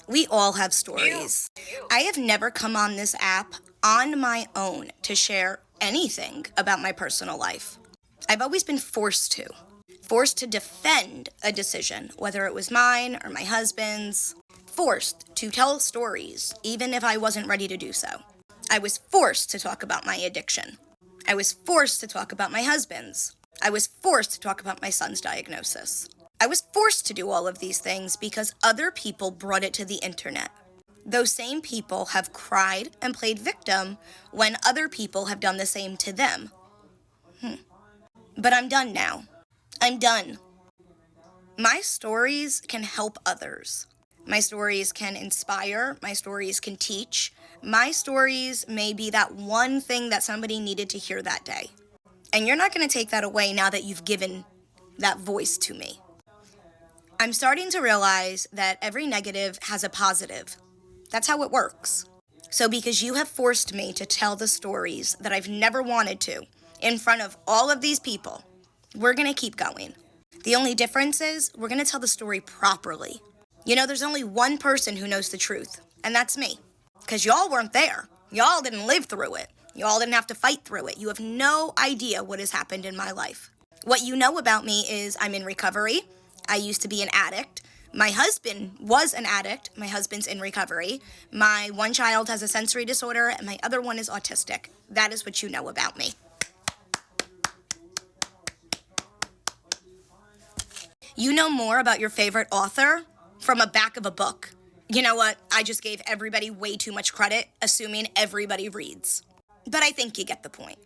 We all have stories. I have never come on this app on my own to share anything about my personal life. I've always been forced to defend a decision, whether it was mine or my husband's, forced to tell stories, even if I wasn't ready to do so. I was forced to talk about my addiction. I was forced to talk about my husband's. I was forced to talk about my son's diagnosis. I was forced to do all of these things because other people brought it to the internet. Those same people have cried and played victim when other people have done the same to them. But I'm done now. I'm done. My stories can help others. My stories can inspire. My stories can teach. My stories may be that one thing that somebody needed to hear that day. And you're not going to take that away now that you've given that voice to me. I'm starting to realize that every negative has a positive. That's how it works. So because you have forced me to tell the stories that I've never wanted to in front of all of these people, we're going to keep going. The only difference is we're going to tell the story properly. You know, there's only one person who knows the truth, and that's me. Because y'all weren't there. Y'all didn't live through it. Y'all didn't have to fight through it. You have no idea what has happened in my life. What you know about me is I'm in recovery. I used to be an addict. My husband was an addict. My husband's in recovery. My one child has a sensory disorder, and my other one is autistic. That is what you know about me. You know more about your favorite author from a back of a book. You know what? I just gave everybody way too much credit, assuming everybody reads. But I think you get the point.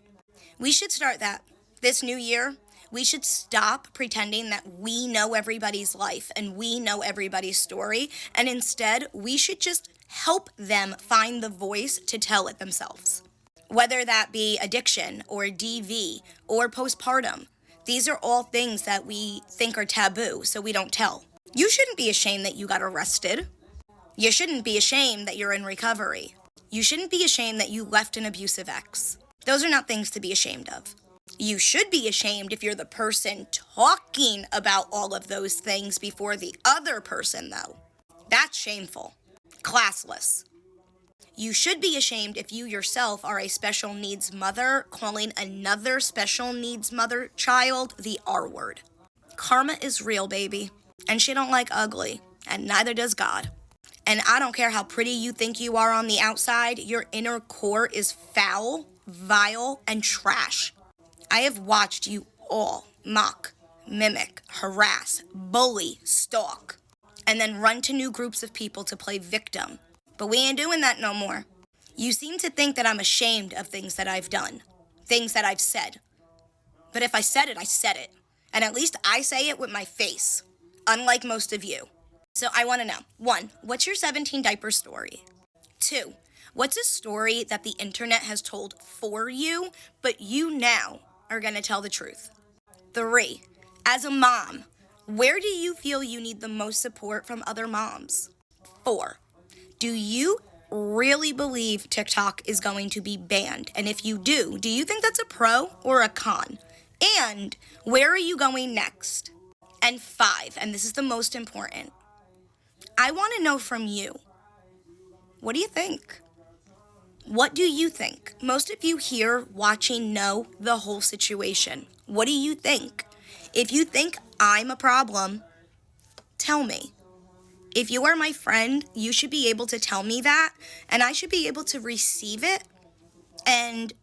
We should start that. This new year, we should stop pretending that we know everybody's life and we know everybody's story, and instead, we should just help them find the voice to tell it themselves. Whether that be addiction or DV or postpartum, these are all things that we think are taboo, so we don't tell. You shouldn't be ashamed that you got arrested. You shouldn't be ashamed that you're in recovery. You shouldn't be ashamed that you left an abusive ex. Those are not things to be ashamed of. You should be ashamed if you're the person talking about all of those things before the other person, though. That's shameful. Classless. You should be ashamed if you yourself are a special needs mother calling another special needs mother child the R word. Karma is real, baby. And she don't like ugly. And neither does God. And I don't care how pretty you think you are on the outside, your inner core is foul, vile, and trash. I have watched you all mock, mimic, harass, bully, stalk, and then run to new groups of people to play victim. But we ain't doing that no more. You seem to think that I'm ashamed of things that I've done, things that I've said. But if I said it, I said it. And at least I say it with my face, unlike most of you. So I want to know, 1, what's your 17 diaper story? 2, what's a story that the internet has told for you, but you now are going to tell the truth? 3, as a mom, where do you feel you need the most support from other moms? 4, do you really believe TikTok is going to be banned? And if you do you think that's a pro or a con? And where are you going next? And 5, and this is the most important, I want to know from you, what do you think? What do you think? Most of you here watching know the whole situation. What do you think? If you think I'm a problem, tell me. If you are my friend, you should be able to tell me that, and I should be able to receive it. And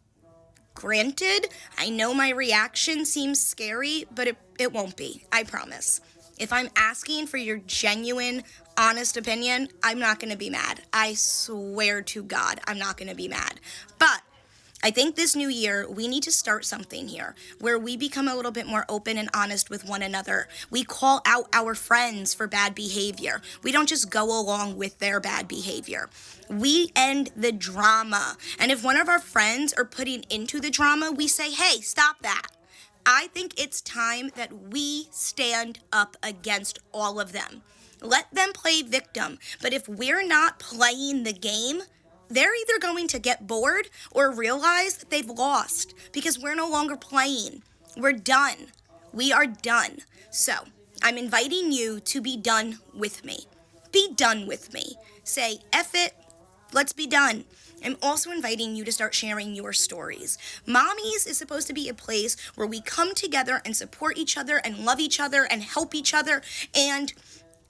granted, I know my reaction seems scary, but it won't be, I promise. If I'm asking for your genuine, honest opinion, I'm not going to be mad. I swear to God, I'm not going to be mad. But I think this new year, we need to start something here where we become a little bit more open and honest with one another. We call out our friends for bad behavior. We don't just go along with their bad behavior. We end the drama. And if one of our friends are putting into the drama, we say, hey, stop that. I think it's time that we stand up against all of them. Let them play victim. But if we're not playing the game, they're either going to get bored or realize that they've lost because we're no longer playing. We're done. We are done. So I'm inviting you to be done with me Be done with me. Say, F it, let's be done. I'm also inviting you to start sharing your stories. MomEase is supposed to be a place where we come together and support each other and love each other and help each other, and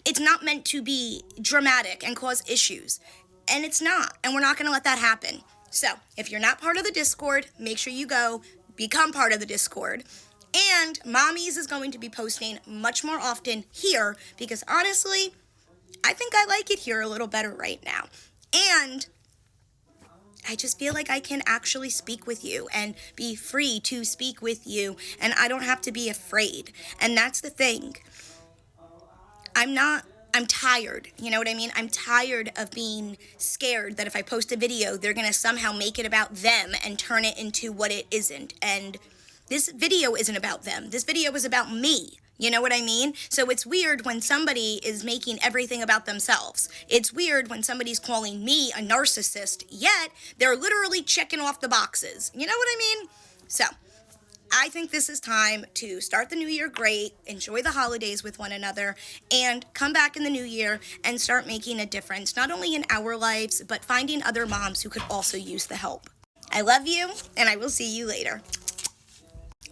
it's not meant to be dramatic and cause issues. And it's not, and we're not going to let that happen. So, if you're not part of the Discord, make sure you go become part of the Discord. And MomEase is going to be posting much more often here because honestly, I think I like it here a little better right now. And I just feel like I can actually speak with you and be free to speak with you, and I don't have to be afraid. And that's the thing. I'm tired, you know what I mean? I'm tired of being scared that if I post a video, they're going to somehow make it about them and turn it into what it isn't. And this video isn't about them. This video is about me. You know what I mean? So it's weird when somebody is making everything about themselves. It's weird when somebody's calling me a narcissist, yet they're literally checking off the boxes. You know what I mean? So I think this is time to start the new year great, enjoy the holidays with one another, and come back in the new year and start making a difference, not only in our lives, but finding other moms who could also use the help. I love you, and I will see you later.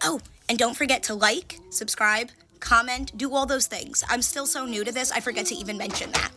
Oh, and don't forget to like, subscribe, comment, do all those things. I'm still so new to this, I forget to even mention that.